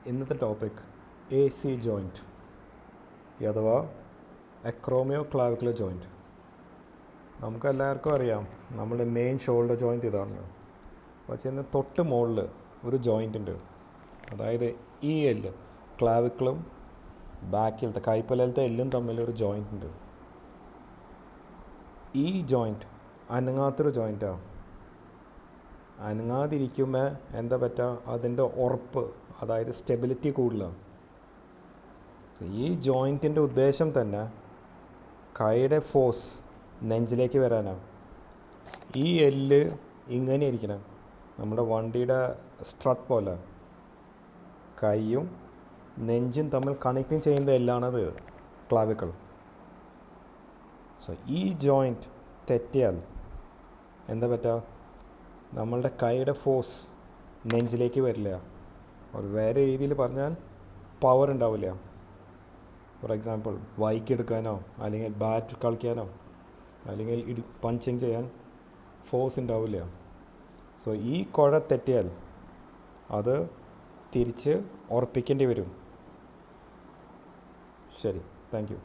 ഇന്നത്തെ topic A C joint അഥവാ അക്രോമിയോ clavicular joint. നമുക്കെല്ലാവർക്കും അറിയാം നമ്മുടെ മെയിൻ ഷോൾഡർ ജോയിൻറ്റ് ഇതാണ്. പക്ഷേ ഇന്ന് തൊട്ട് മുകളിൽ ഒരു ജോയിൻ്റ് ഉണ്ട്, അതായത് ഈ എല്ല് ക്ലാവിക്കിളും ബാക്കിലത്തെ കൈപ്പലത്തെ എല്ലും തമ്മിലൊരു ജോയിൻ്റ് ഉണ്ട്. ഈ ജോയിൻറ്റ് അനങ്ങാത്തൊരു ജോയിൻറ്റാണ്. അനങ്ങാതിരിക്കുമ്പോൾ എന്താ പറ്റുക, അതിൻ്റെ ഉറപ്പ്, അതായത് സ്റ്റെബിലിറ്റി കൂടുതലാണ്. ഈ ജോയിൻറ്റിൻ്റെ ഉദ്ദേശം തന്നെ കൈയുടെ ഫോഴ്സ് നെഞ്ചിലേക്ക് വരാനാണ്. ഈ എല്ല് ഇങ്ങനെ ഇരിക്കണം, നമ്മുടെ വണ്ടിയുടെ സ്ട്രട്ട് പോലെ. കൈയും നെഞ്ചും തമ്മിൽ കണക്റ്റിങ് ചെയ്യുന്ന എല്ലാണത് ക്ലാവിക്കിൾ. ഈ ജോയിൻറ്റ് തെറ്റിയാൽ എന്താ പറ്റുക, നമ്മളുടെ കൈയുടെ ഫോഴ്സ് നെഞ്ചിലേക്ക് വരില്ല. ഒരു വേറെ രീതിയിൽ പറഞ്ഞാൽ പവർ ഉണ്ടാവില്ല. ഫോർ എക്സാമ്പിൾ ബൈക്ക് എടുക്കാനോ അല്ലെങ്കിൽ ബാറ്റ് കളിക്കാനോ അല്ലെങ്കിൽ പഞ്ചിങ് ചെയ്യാൻ ഫോഴ്സ് ഉണ്ടാവില്ല. ഈ കുഴ തെറ്റിയാൽ അത് തിരിച്ച് ഉറപ്പിക്കേണ്ടി വരും. ശരി, താങ്ക് യു.